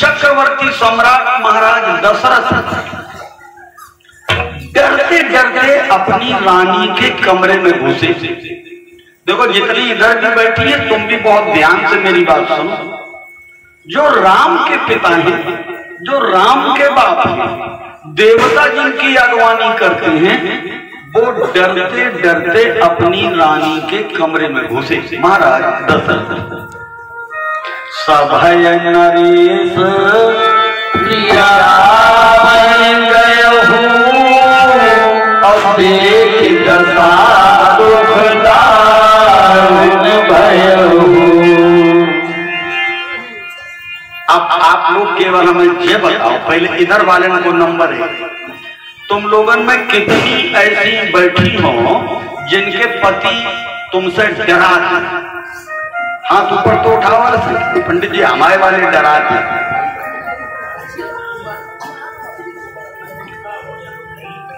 चक्रवर्ती सम्राट महाराज दशरथ डरते डरते अपनी रानी के कमरे में घुसे। देखो जितनी इधर भी बैठी है तुम भी बहुत ध्यान से मेरी बात सुनो। जो राम के पिता हैं, जो राम के बाप हैं, देवता जिनकी अगवानी करते हैं, वो डरते डरते अपनी रानी के कमरे में घुसे। महाराज दशरथ सभय नरेश प्रिया गए अब देख दशा दुखदारुण भयहु। अब आप लोग केवल हमें ये बताओ, पहले इधर वाले को नंबर है, तुम लोगन में कितनी ऐसी बैठी हो जिनके पति तुमसे डरा थे? हाथ ऊपर तो उठाओ से, पंडित जी हमारे वाले डरा थे।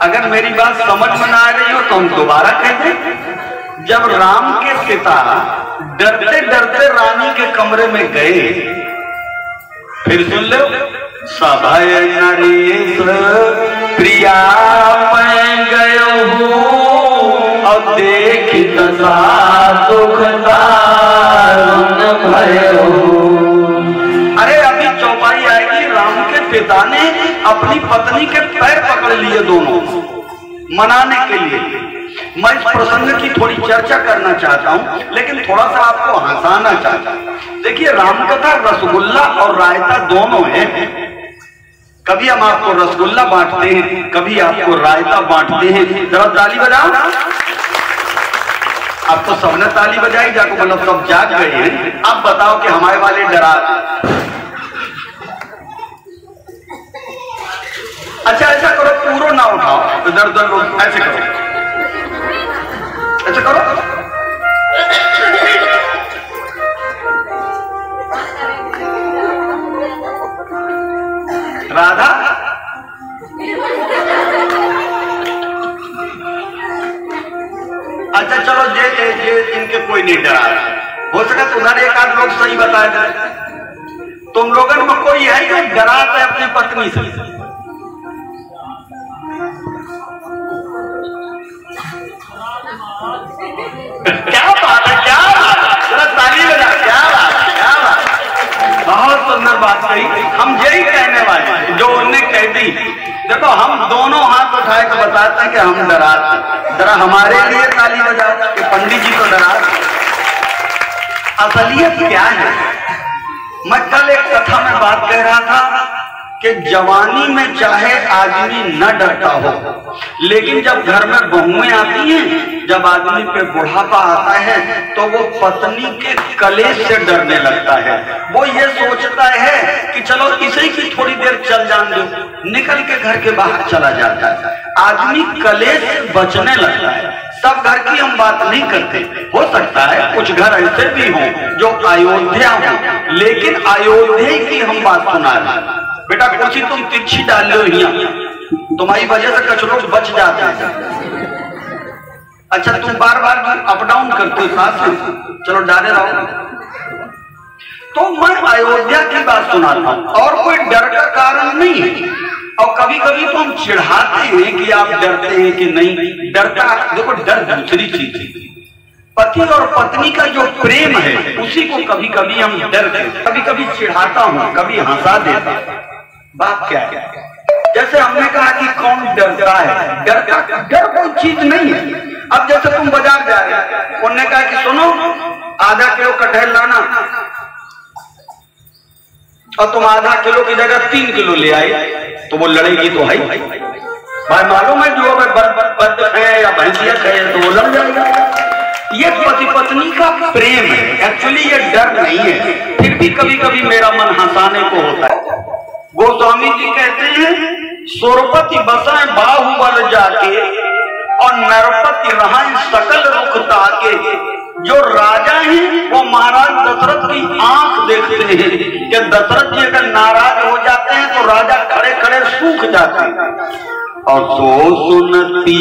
अगर मेरी बात समझ में ना आ रही हो तो हम दोबारा कह दें। जब राम के पिता डरते डरते रानी के कमरे में गए, फिर सुन लो, सभय नरेश प्रिया मैं गयो हूँ अब देख दशा दुखदारुण भयहु। अरे अभी चौपाई आएगी, राम के पिता ने अपनी पत्नी के पैर पकड़ लिए दोनों मनाने के लिए। मैं इस प्रसंग की थोड़ी चर्चा करना चाहता हूं, लेकिन थोड़ा सा आपको हंसाना चाहता हूं। देखिए रामकथा रसगुल्ला और रायता दोनों है। कभी हम आपको रसगुल्ला बांटते हैं, कभी आपको रायता बांटते हैं। जरा ताली बजाओ। अब तो सबने ताली बजाई, जाको मतलब सब जाग गए हैं। अब बताओ कि हमारे वाले डरा। अच्छा ऐसा करो, पूरा ना उठाओ, इधर उधर लोग ऐसे करो, ऐसा करो। राधा अच्छा चलो, ये इनके कोई नहीं डरा। हो सका तो उधर एक आध लोग सही बताए जाए। तुम लोगों में कोई है जो डराता है अपनी पत्नी से? क्या बात है, क्या बात है, जरा ताली बजा। क्या बात है, क्या बात है, बहुत सुंदर बात कही। हम यही कहने वाले जो उनने कह दी। देखो हम दोनों हाथ उठाए तो बताते हैं कि हम डराते। जरा हमारे लिए ताली बजाओ कि पंडित जी तो डराते। असलियत क्या है? मैं कल एक कथा में बात कह रहा था कि जवानी में चाहे आदमी न डरता हो, लेकिन जब घर में बहुएं आती हैं, जब आदमी पे बुढ़ापा आता है तो वो पत्नी के कलेश से डरने लगता है। वो ये सोचता है कि चलो इसे की थोड़ी देर चल जान दो, निकल के घर के बाहर चला जाता है। आदमी कलेश से बचने लगता है। सब घर की हम बात नहीं करते, हो सकता है कुछ घर ऐसे भी हों जो अयोध्या हो, लेकिन अयोध्या की हम बात सुना रहे। बेटा कुर्सी तुम तिरछी डाल लो, यहाँ तुम्हारी वजह से कुछ लोग बच जाते हैं। अच्छा तुम बार बार अप डाउन करते हो साथ में, चलो डाले रहो। तो मैं अयोध्या की बात सुनाता हूं और कोई डर का कारण नहीं है। और कभी कभी तो हम चिढ़ाते हैं कि आप डरते हैं कि नहीं डरता। देखो डर दूसरी चीज है। पति और पत्नी का जो प्रेम है उसी को कभी कभी हम डरते, कभी कभी चिढ़ाता हूं, कभी हंसा देता। बात क्या है? जैसे हमने कहा कि कौन डरता है? डर कोई चीज नहीं है। अब जैसे तुम बाजार जा रहे हो, उन्होंने कहा कि सुनो आधा किलो कटहल लाना, और तुम आधा किलो की जगह 3 किलो ले आए, तो वो लड़ेगी तो है भाई। मालूम है जो बर्द है या भैंसिया है तो वो लड़ जाएगा। ये पति पत्नी का प्रेम है, एक्चुअली ये डर नहीं है। फिर भी कभी कभी मेरा मन हंसाने को होता है। गोस्वामी जी कहते हैं सुरपति बसाए बाहुबल जाके और नरपति रहाए सकल रुख ताके। जो राजा हैं वो महाराज दशरथ की आंख देखते हैं कि दशरथ जी अगर नाराज हो जाते हैं तो राजा खड़े खड़े सूख जाते हैं। और तो सुनती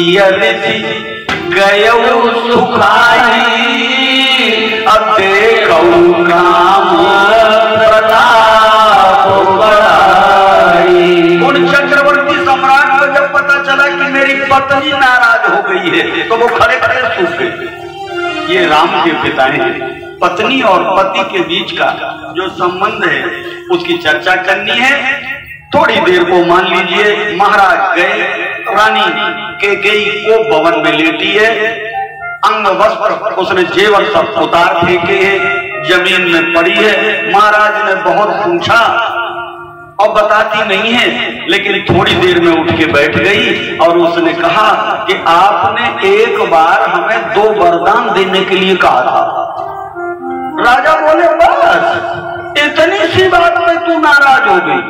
गयो सुखाई अब देखो काम प्रताप राम के पिता हैं। पत्नी और पति के बीच का जो संबंध है उसकी चर्चा करनी है। थोड़ी देर को मान लीजिए महाराज गए, रानी कैकेयी को भवन में लेटी है, अंग वस्त्र उसने जेवर सब उतार फेंके हैं, जमीन में पड़ी है। महाराज ने बहुत पूछा और बताती नहीं है, लेकिन थोड़ी देर में उठ के बैठ गई और उसने कहा कि आपने एक बार हमें 2 वरदान देने के लिए कहा था। राजा बोले बस इतनी सी बात में तू नाराज हो गई?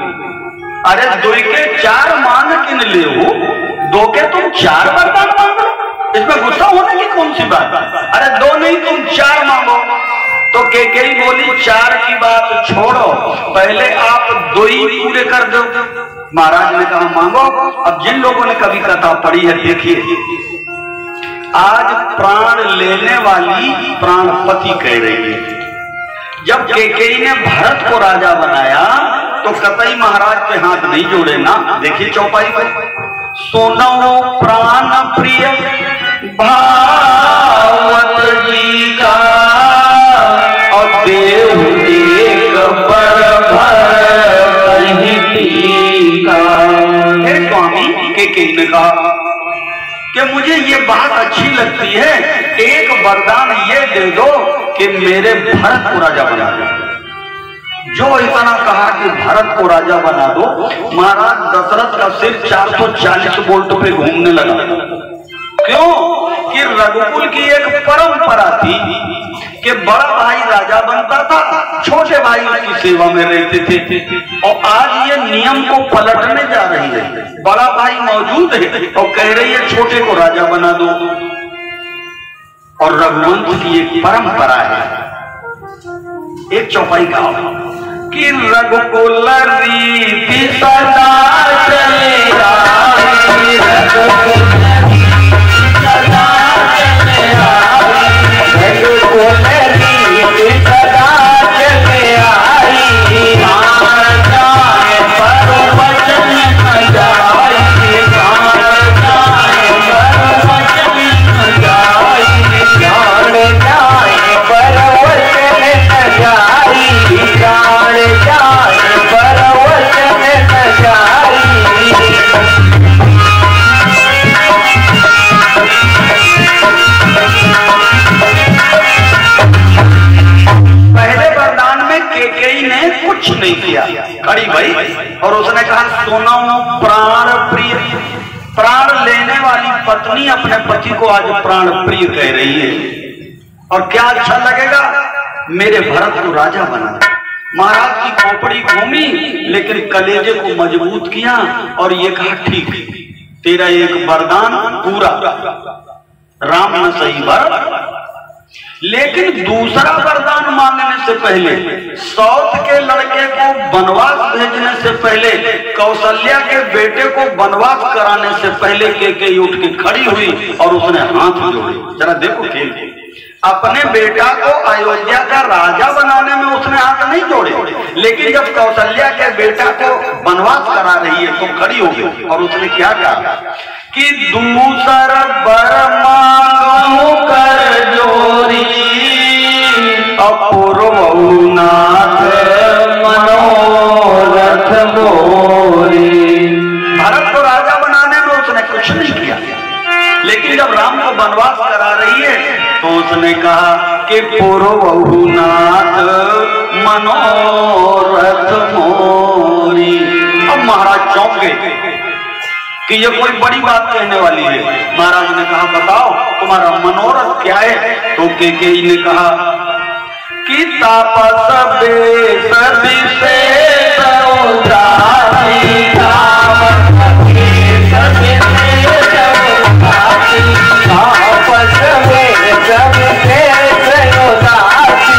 अरे 2 के 4 मांग किन ले हो, 2 के तुम 4 वरदान मांगो, इसमें गुस्सा होने की कौन सी बात? अरे 2 नहीं तुम 4 मांगो। तो कैकेयी बोली 4 की बात छोड़ो, पहले आप 2 ही पूरे कर दो। महाराज ने कहा मांगो। अब जिन लोगों ने कभी कथा पढ़ी है देखिए, आज प्राण लेने वाली प्राणपति कह रही है। जब कैकेयी ने भरत को राजा बनाया तो कतई महाराज के हाथ नहीं जोड़े ना। देखिए चौपाई पर, सुनो प्राण प्रिय भावत जी का और देव एक पर हे स्वामी, कैकेयी ने कहा कि मुझे ये बात अच्छी लगती है, एक वरदान ये दे दो कि मेरे भरत को राजा बना दो। जो इतना कहा कि भरत को राजा बना दो, महाराज दशरथ का सिर 440 वोल्ट पे घूमने लगा। क्यों? कि रघुकुल की एक परंपरा थी कि बड़ा भाई राजा बनता था, छोटे भाई उसकी सेवा में रहते थे। और आज ये नियम को पलटने जा रही है। बड़ा भाई मौजूद है और कह रही है छोटे को राजा बना दो। और रघुवंश की एक परंपरा है, एक चौपाई का कि रघुकुल रीति सदा चलेगा, नहीं किया खड़ी भाई। और उसने कहा सुनो प्राण प्रिय, प्राण लेने वाली पत्नी अपने पति को आज प्राण प्रिय कह रही है। और क्या अच्छा लगेगा, मेरे भरत को राजा बना। महाराज की खोपड़ी घूमी लेकिन कलेजे को मजबूत किया और ये कहा ठीक, तेरा एक वरदान पूरा, राम न सही भरत। लेकिन दूसरा वरदान मांगने से पहले, सौत के लड़के को वनवास भेजने से पहले, कौशल्या के बेटे को वनवास कराने से पहले कैकेयी उठ के खड़ी हुई और उसने हाथ जोड़े। जरा देखो खेल, अपने बेटा को अयोध्या का राजा बनाने में उसने हाथ नहीं जोड़े, लेकिन जब कौशल्या के बेटा को वनवास करा रही है तो खड़ी हो गई। और उसने क्या कहा कि दूसर बर मांगू कर जोरी, अपूर्वनाथ मनोरथ मोरी। भारत को राजा बनाने में उसने कुछ नहीं किया, लेकिन जब राम को वनवास करा रही है तो उसने कहा कि पूर्वनाथ मनोरथ मोरी। अब महाराज चौंक गए कि ये कोई बड़ी बात कहने वाली है। महाराज ने कहा बताओ तुम्हारा मनोरथ क्या है? तो कैकेयी ने कहा कि तापस बेस विशेष उदासी, तापस बेस विशेष उदासी, तापस बेस विशेष उदासी,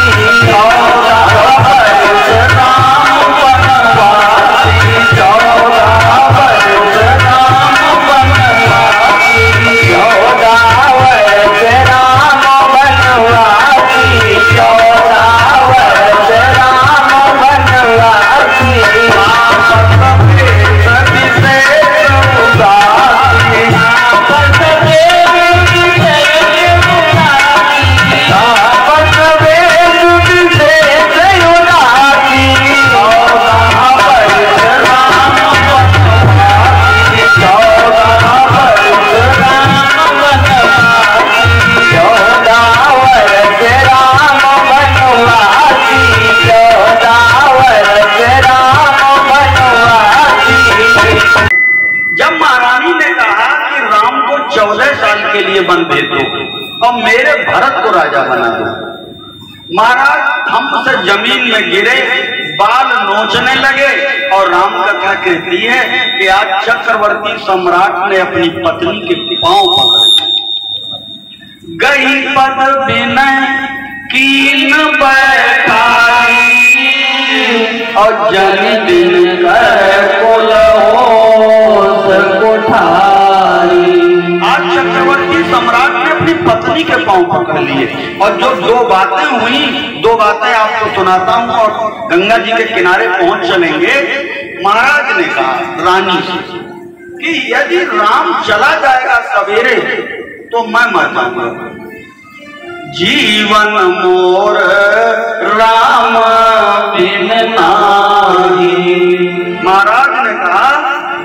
मेरे भरत को राजा बना दो। महाराज हम से जमीन में गिरे, बाल नोचने लगे और राम कथा कहती है कि आज चक्रवर्ती सम्राट ने अपनी पत्नी के पांव पकड़े, गई पद विनय कीन बैठाई और जन दिन कर कोठारी। आज चक्रवर्ती सम्राट ने अपनी पत्नी के पांव पकड़ लिए और जो दो बातें हुई, दो बातें आपको सुनाता हूं और गंगा जी के किनारे पहुंच चलेंगे। महाराज ने कहा रानी से कि यदि राम चला जाएगा सवेरे तो मैं मर जाऊंगा। जीवन मोर राम बिन नाही। महाराज ने कहा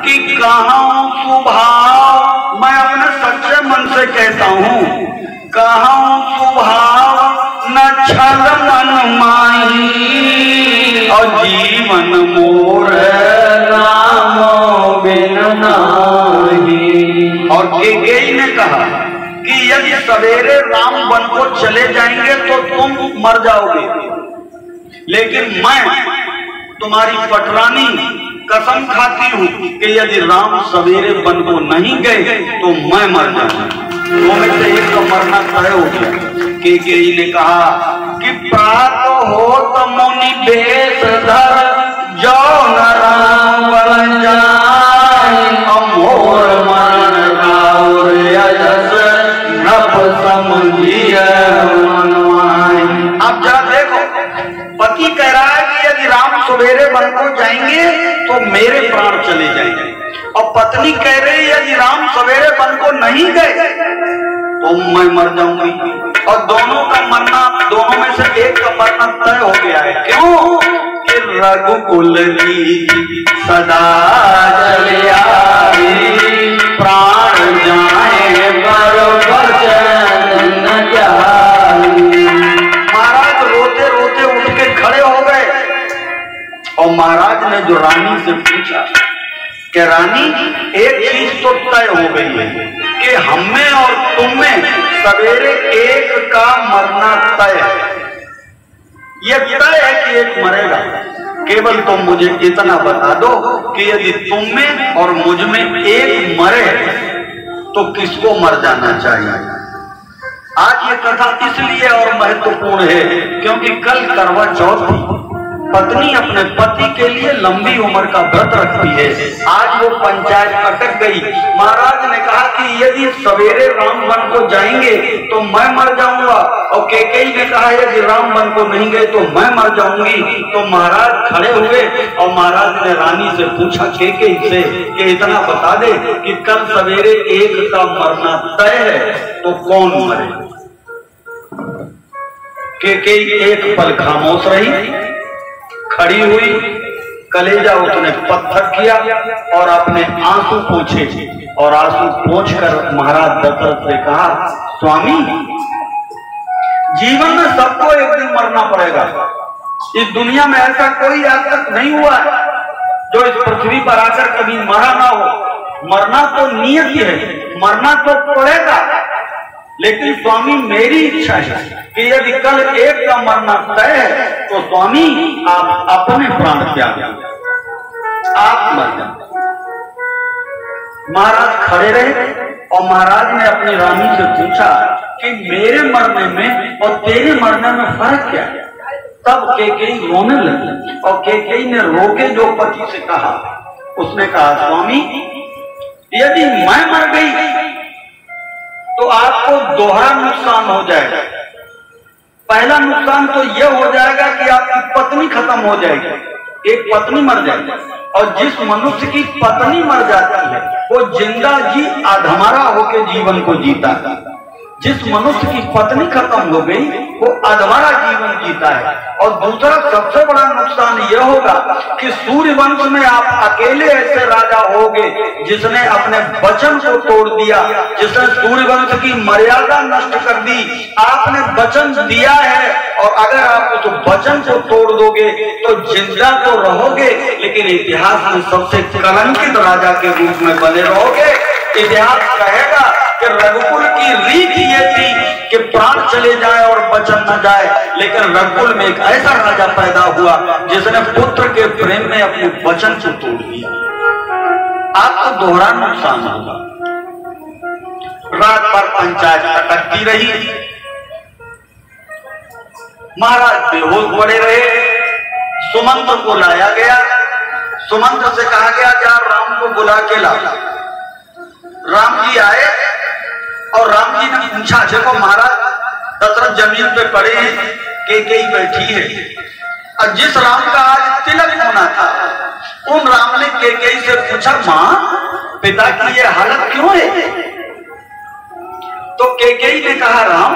कि कहूं सुभाव, मैं अपने सच्चे मन से कहता हूं, कहूं सुभाव न छल मन माही और जीवन मोर राम बिन नाही। और केकई ने कहा कि यदि सवेरे राम वन को चले जाएंगे तो तुम मर जाओगे, लेकिन मैं तुम्हारी पटरानी कसम खाती हूं कि यदि राम सवेरे वन को नहीं गए तो मैं मर जाऊंगा। दो में से एक का मरना तय हो गया। केकई ने कहा कि प्रात हो तो मुनि बेश धर जो न राम बन जाए, अमोर मरण गाउर यजस नभ समझिए मनवाए। अब जरा देखो, पति कह रहा है कि यदि राम सवेरे वन को जाएंगे तो मेरे प्राण चले जाएंगे, और पत्नी कह रही है यदि राम सवेरे वन को नहीं गए तो मैं मर जाऊंगी। और दोनों का मरना, दोनों में से एक का मरना तय हो गया है। क्यों कि रघुकुल की सदा जल आई, प्राण जाए बरोबर न जाई। महाराज रोते रोते उठ के खड़े हो गए और महाराज ने जो रानी से पूछा कि रानी एक चीज तो तय हो गई है कि हमें और तुम में सवेरे एक का मरना तय है। यह तय है कि एक मरेगा, केवल तुम मुझे इतना बता दो कि यदि तुम में और मुझ में एक मरे तो किसको मर जाना चाहिए। आज ये कथा इसलिए और महत्वपूर्ण है क्योंकि कल करवा चौथ थी। पत्नी अपने पति के लिए लंबी उम्र का व्रत रखती है। आज वो पंचायत अटक गई। महाराज ने कहा कि यदि सवेरे राम वन को जाएंगे तो मैं मर जाऊंगा, और केकई ने कहा यदि राम वन को नहीं गए तो मैं मर जाऊंगी। तो महाराज खड़े हुए और महाराज ने रानी से पूछा केकई से कि इतना बता दे कि कल सवेरे एक का मरना तय है तो कौन मरे। केकई एक पल खामोश रही, खड़ी हुई, कलेजा उसने पत्थर किया और अपने आंसू पोंछे और आंसू पोंछकर महाराज दशरथ से कहा स्वामी, जीवन में सबको एक दिन मरना पड़ेगा। इस दुनिया में ऐसा कोई आज तक नहीं हुआ है जो इस पृथ्वी पर आकर कभी मरा ना हो। मरना तो नियत ही है, मरना तो पड़ेगा, लेकिन स्वामी मेरी इच्छा है कि यदि कल एक का मरना तय है तो स्वामी आप अपने प्राण त्याग, आप मर जाए। महाराज खड़े रहे और महाराज ने अपनी रानी से पूछा कि मेरे मरने में और तेरे मरने में फर्क क्या है। तब केकई रोने लगी और केकई ने रोके जो पति से कहा, उसने कहा स्वामी यदि मैं मर गई तो आपको दोहरा नुकसान हो जाएगा। पहला नुकसान तो यह हो जाएगा कि आपकी पत्नी खत्म हो जाएगी, एक पत्नी मर जाएगी, और जिस मनुष्य की पत्नी मर जाती है वो जिंदा जी अधमरा होकर जीवन को जीता है। जिस मनुष्य की पत्नी खत्म हो गई वो अधमरा जीवन जीता है। और दूसरा सबसे बड़ा नुकसान यह होगा कि सूर्यवंश में आप अकेले ऐसे राजा होगे जिसने अपने वचन को तोड़ दिया, जिसने सूर्यवंश की मर्यादा नष्ट कर दी। आपने वचन दिया है और अगर आप उस वचन को तोड़ दोगे तो जिंदा तो रहोगे लेकिन इतिहास में सबसे कलंकित राजा के रूप में बने रहोगे। इतिहास कहेगा कि रघुकुल की रीत ये थी कि प्राण चले जाए और बचन न जाए, लेकिन रघुकुल में एक ऐसा राजा पैदा हुआ जिसने पुत्र के प्रेम में अपने वचन को तोड़ दिया। आपको दोहरा नुकसान होगा। रात भर पंचायत अटकती रही, महाराज बेहोश पड़े रहे। सुमंत्र को लाया गया, सुमंत्र से कहा गया जा राम को बुला के ला। राम जी आए और राम जी ने पूछा, देखो महाराज दशरथ जमीन पे पड़े हैं, कैकेयी बैठी है, और जिस राम का आज तिलक होना था उन राम ने कैकेयी से पूछा, मां पिता की ये हालत क्यों है? तो कैकेयी ने कहा, राम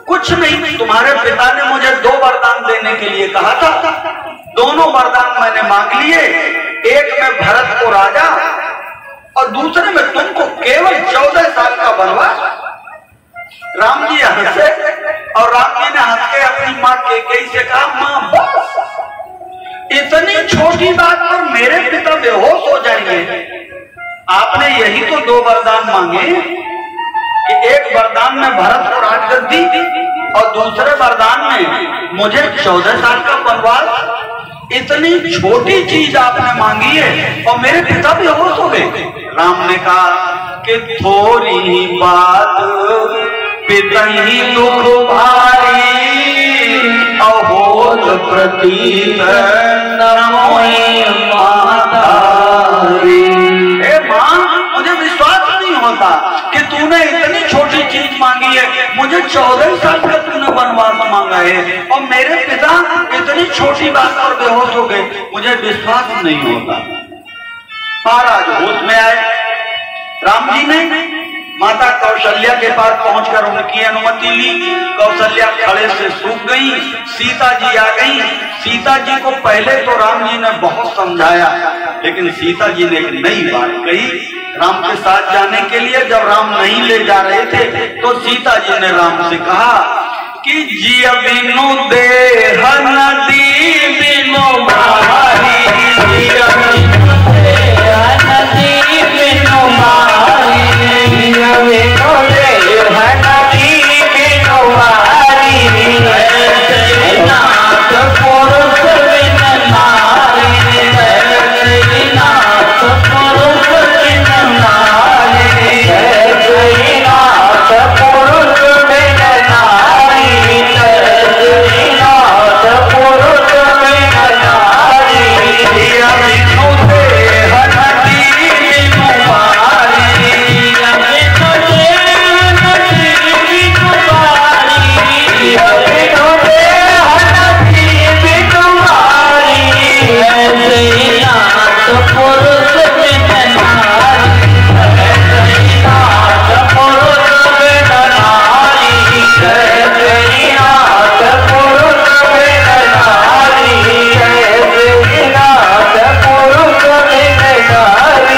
कुछ नहीं, तुम्हारे पिता ने मुझे 2 वरदान देने के लिए कहा था, दोनों वरदान मैंने मांग लिए। एक में भरत को राजा और दूसरे में तुमको केवल 14 साल का वनवास। राम जी हंसे और राम जी ने हंस के अपनी मां कैकेयी से कहा, मां बस इतनी छोटी बात पर मेरे पिता बेहोश हो जाएंगे? आपने यही तो 2 वरदान मांगे कि एक वरदान में भरत को राजगद्दी और दूसरे वरदान में मुझे 14 साल का वनवास। इतनी छोटी चीज आपने मांगी है और मेरे पिता बेहोश हो गए। राम ने कहा कि थोड़ी ही बात पिता ही दुख भारी, अहोद प्रतीत नमोई मातारी। हे मां, मुझे विश्वास नहीं होता कि तूने इतनी छोटी चीज मांगी है, मुझे 14 साल का तूने वनवास मांगा है और मेरे पिता इतनी छोटी बात पर बेहोश हो गए, मुझे विश्वास नहीं होता। महाराज होश में आए। राम जी ने माता कौशल्या के पास पहुंचकर उनकी अनुमति ली। कौशल्या खड़े से सूख गई। सीता जी आ गई। सीता जी को पहले तो राम जी ने बहुत समझाया, लेकिन सीता जी ने एक नई बात कही राम के साथ जाने के लिए। जब राम नहीं ले जा रहे थे तो सीता जी ने राम से कहा कि जिया बिनु देह नदी बिनु मारी, जिया बिनु देह नदी बिनु मारी, जिया बिनु देह नदी बिनु मारी, नाथ पुरुष बिन नारी, नाथ पुरुष बिन नारी, नाथ पुरुष बिन नारी, नाथ पुरुष बिन नारी, जिया बिनु देह नदी बिनु मारी, जिया बिनु देह नदी बिनु मारी, जिया बिनु देह नदी बिनु मारी, नाथ पुरुष बिन नारी, नाथ पुरुष बिन नारी, नाथ पुरुष बिन नारी, नाथ पुरुष बिन नारी।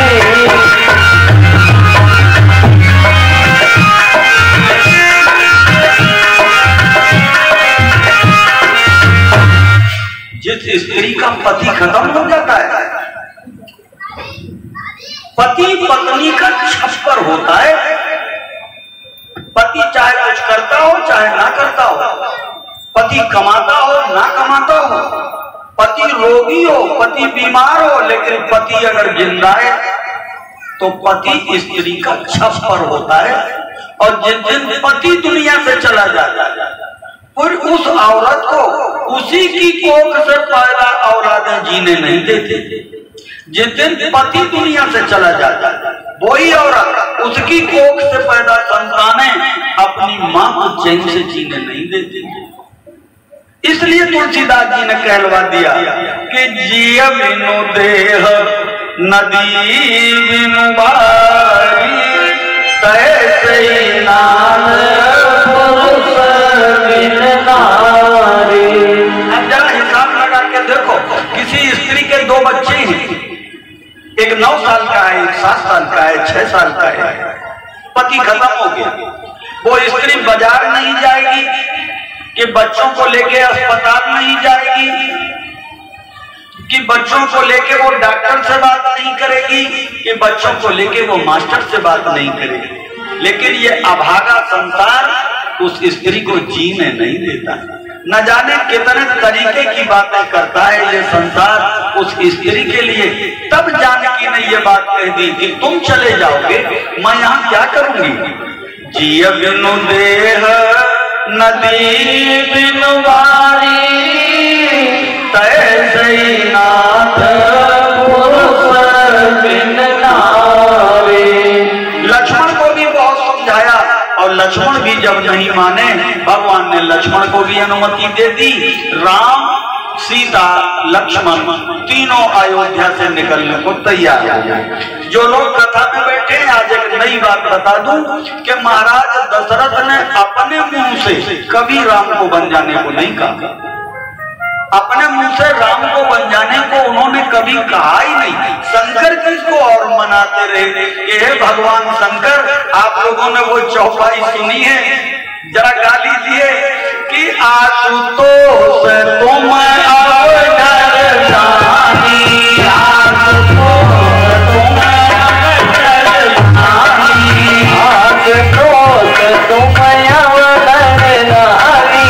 जिस स्त्री का पति खत्म हो जाता है, पति पत्नी का छप्पर होता है। पति चाहे कुछ करता हो चाहे ना करता हो, पति कमाता हो ना कमाता हो, पति रोगी हो पति बीमार हो, लेकिन पति अगर जिंदा है तो पति स्त्री का छप्पर होता है। और जिस दिन पति दुनिया से चला जाता है फिर उस औरत को उसी की कोख से पैदा औलादें जीने नहीं देते। जिस दिन पति दुनिया से चला जाता है वही औरत उसकी कोख से पैदा संतानें अपनी मां को चैन से जीने नहीं देती। इसलिए तुलसीदास जी ने कहलवा दिया कि जिया बिनु देह नदी बिनु बारी, तैसे ही नाम पुरुष बिन नारी। अब जरा हिसाब लगा के देखो, किसी स्त्री के 2 बच्चे हैं, एक 9 साल का है, एक 7 साल का है, 6 साल का है। पति खत्म हो गया, वो स्त्री बाजार नहीं जाएगी कि बच्चों को लेके अस्पताल नहीं जाएगी कि बच्चों को लेके वो डॉक्टर से बात नहीं करेगी कि बच्चों को लेके वो मास्टर से बात नहीं करेगी। लेकिन ये अभागा संसार उस स्त्री को जीने नहीं देता। न जाने कितने तरीके की बातें करता है ये संसार उस स्त्री के लिए। तब जानकी ने ये बात कह दी कि तुम चले जाओगे, मैं यहाँ क्या करूंगी। जिय बिनु देह नदी बिनु वारी, तैसे ही नाथ पुरुष बिन नारी। लक्ष्मण को भी बहुत समझाया और लक्ष्मण भी जब नहीं माने, भगवान ने लक्ष्मण को भी अनुमति दे दी। राम, सीता, लक्ष्मण तीनों अयोध्या से निकलने को तैयार हो गए। जो लोग कथा में बैठे हैं, आज एक नई बात बता दूं कि महाराज दशरथ ने अपने मुंह से कभी राम को बन जाने को नहीं कहा। अपने मुंह से राम को बन जाने को उन्होंने कभी कहा ही नहीं। शंकर जी को और मनाते रहे कि हे भगवान शंकर, आप लोगों ने वो चौपाई सुनी है, जरा गा लीजिए कि आशुतोष तुम अवधर जानी, आशुतोष तुम अवधर जानी, आशुतोष तुम अवधर जानी,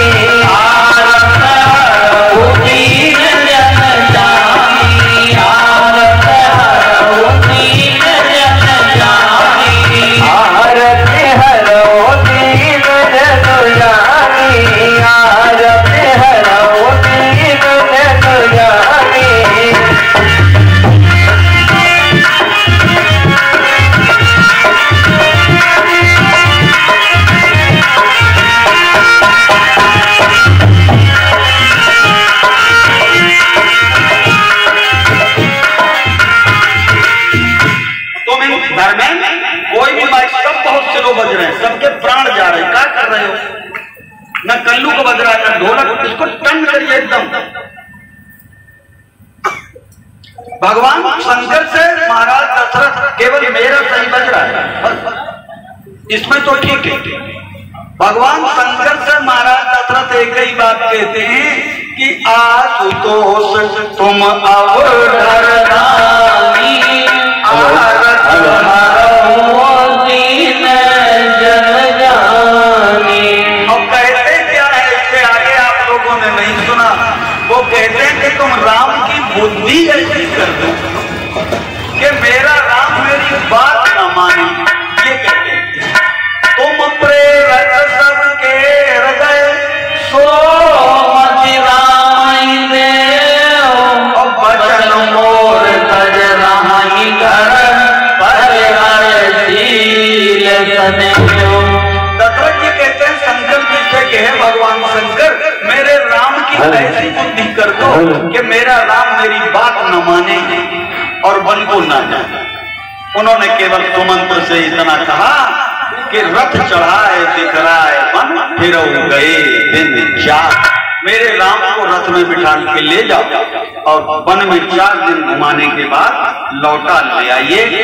सबके प्राण जा रहे, क्या कर रहे हो। न कल्लू को बज रहा है, न ढोलक, इसको टन करिए एकदम। भगवान शंकर से महाराज दशरथ केवल मेरा सही बज रहा है, इसमें तो ठीक है। भगवान शंकर से महाराज दशरथ एक ही बात कहते हैं कि आशुतोष तुम अवधर रानी, कहते हैं कि तुम राम की बुद्धि ऐसी कर दो कि मेरा राम मेरी बात न माने। ये कहते हैं तुम प्रेरक सबके हृदय सो मति राम दे, बचन मोर तज राही कर शील सने। दशरथ जी कहते हैं शंकर जी से कि हे भगवान शंकर, मेरे राम की ऐसी बुद्धि कर दो कि मेरा राम मेरी बात न माने और वन को न जाए। उन्होंने केवल सुमंत्र से इतना कहा कि रथ चढ़ाए दिख रहा है वन, फिर गए दिन 4। मेरे राम को रथ में बिठा के ले जाओ और वन में 4 दिन घुमाने के बाद लौटा ले आइए।